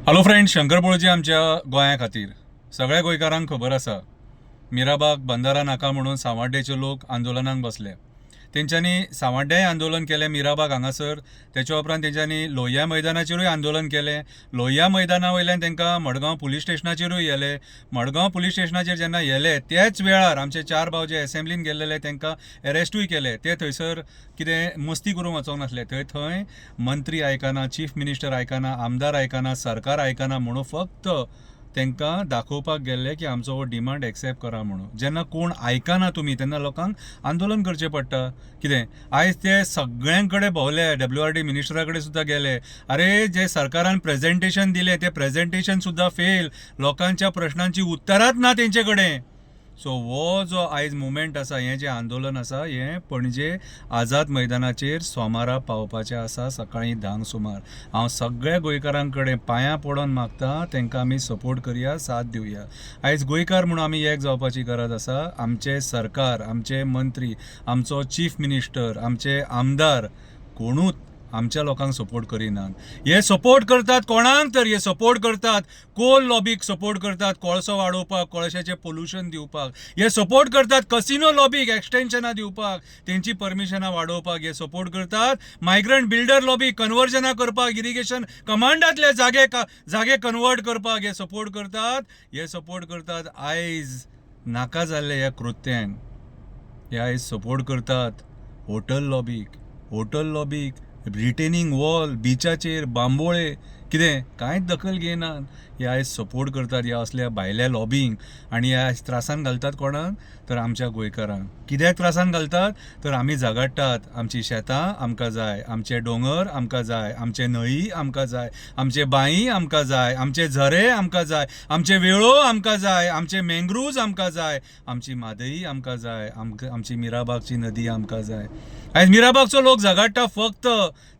Hello friend, Shankar पळोवची आमच्या गोंया खातीर सगळ्या गोंयकारांक खबर आसा. मिराबाग बंदारा नाका म्हणून सावड्डेचे लोक आंदोलनाक बसले. तेंच्यांनी सावड्ड्याय आंदोलन केलें मिराबाग हांगासर. तेच्या उपरांत तेंच्यांनी लोहिया मैदानाचेरूय आंदोलन केलें. लोहिया मैदाना वयल्यान तेंकां मडगांव पुलीस स्टेशनाचेरूय येले. मडगांव पुलीस स्टेशनाचेर जेन्ना येले त्याच वेळार आमचे 4 भाव जे असेंब्लीन गेल्लेले तेंकां अरेस्टूय केले. ते थंयसर कितें मस्ती करूंक वचोंक नासले. थंय मंत्री आयकना, चीफ मिनिस्टर आयकना, आमदार आयकना, सरकार आयकना म्हणून फक्त तेंकां दाखोवपाक गेल्ले की आमचो हो डिमांड एक्सेप्ट करा म्हणून. जेन्ना कोण आयकना तुमी तेन्ना लोकांक आंदोलन करचें पडटा. कितें आयज ते सगळ्यां कडेन भोंवले, WRD मिनिस्टरा कडेन सुद्दां गेले. अरे जे सरकारान प्रेजेंटेशन दिलें तें प्रेजेंटेशन सुद्दां फेल. लोकांच्या प्रश्नांची उतरांच ना तेंचे कडेन. सो हो जो आयज मुवमेंट आसा, हें जें आंदोलन आसा, हें पणजे आझाद मैदानाचेर सोमारा पावपाचें आसा सकाळीं 10 सुमार. हांव सगळ्या गोंयकारां कडेन पांयां पडोन मागता तेंकां आमी सपोर्ट करया, साथ दिवया. आयज गोंयकार म्हणून आमी एक जावपाची गरज आसा. आमचे सरकार, आमचे मंत्री, आमचो चीफ मिनिस्टर, आमचे आमदार कोणूच आमच्या लोकांक सपोर्ट करिनात. हे सपोर्ट करतात कोणाक तर, हे सपोर्ट करतात कोल लॉबीक सपोर्ट करतात, कोळसो वाडोवपाक, कोळशाचें पोल्युशन दिवपाक. हे सपोर्ट करतात कसिनो लॉबीक एक्सटेन्शनां दिवपाक, तेंची परमिशनां वाडोवपाक. हे सपोर्ट करतात मायग्रंट बिल्डर लॉबीक कन्वर्जनां करपाक, इरिगेशन कमांडांतले जागे कन्वर्ट करपाक. हे सपोर्ट करतात आयज नाका जाल्ले ह्या कृत्यांक. हे आयज सपोर्ट करतात होटल लॉबीक, रिटेनिंग वॉल, बिचाचेर बांबोळे, कितें कांयच दखल घेयनात. हे आयज सपोर्ट करतात ह्या असल्या भायल्या लॉबींक. आनी हे आयज त्रासान घालतात कोणाक तर आमच्या गोंयकारांक. कित्याक त्रासान घालतात तर आमी झगडटात. आमची शेतां आमकां जाय, आमचे दोंगर आमकां जाय, आमचे न्हंयी आमकां जाय, आमचे बांयी आमकां जाय, आमचे झरे आमकां जाय, आमचे वेळो आमकां जाय, आमचे मँग्रुव्ज आमकां जाय, आमची म्हादई आमकां जाय, आमची मिराबागची नदी आमकां जाय. आयज मिराबागचो लोक झगडटा फक्त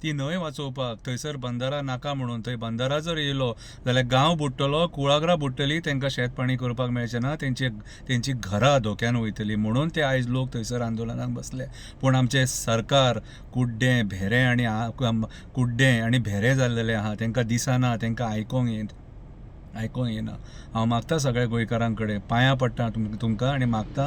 ती न्हंय वाचोवपाक. थंयसर बंदारा नाका म्हणून. थंय बंदारा जर येयलो जाल्यार गांव बुडटलो, कुळागरां बुडटली, तेंकां शेतपाणी करपाक मेळचें ना, तेंची घरां धोक्यान वयतली. म्हणून ते आयज लोक थंयसर आंदोलनाक बसले. पूण आमचे सरकार कुड्डें कुड्डें आनी भेरें जाल्लेलें आहा. तेंकां दिसना, तेंकां आयकोंक येना. हांव मागता सगळ्या गोंयकारां कडेन, पांयां पडटा तुमकां आनी मागता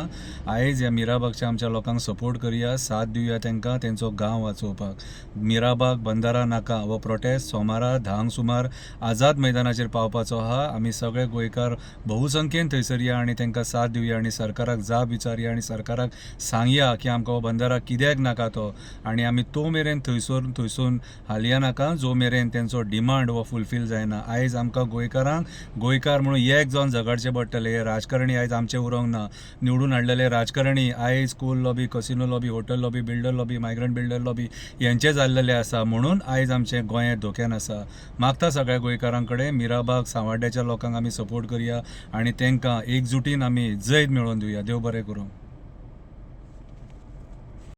आयज ह्या मिराबागच्या आमच्या लोकांक सपोर्ट करया, साथ दिवया तेंकां, तेंचो गांव वाचोवपाक. मिराबाग बंदारा नाका हो प्रोटेस्ट सोमारा 10 सुमार आझाद मैदानाचेर पावपाचो आहा. आमी सगळे गोंयकार भोवसंख्येन थंयसर या आनी तेंकां साथ दिवया आनी सरकाराक जाप विचारया आनी सरकाराक सांगया की आमकां हो बंदारा कित्याक नाका तो. आनी आमी तो मेरेन थंयसून हालया नाका जो मेरेन तेंचो डिमांड हो फुलफील जायना. आयज आमकां गोंयकार म्हणून एक जावन झगडचें पडटलें. हे राजकारणी आयज आमचे उरोंक ना. निवडून हाडलेले राजकारणी आयज coal lobby, casino lobby, hotel lobby, builder lobby, migrant builder lobby यांचे जाल्लेले आसा. म्हणून आयज आमचें गोंय धोक्यान आसा. मागता सगळ्या गोंयकारां कडेन मिराबाग सांवड्ड्याच्या लोकांक आमी सपोर्ट करया आनी तेंकां एकजुटीन आमी जैत मेळोवन दिवया. देव बरें करूं.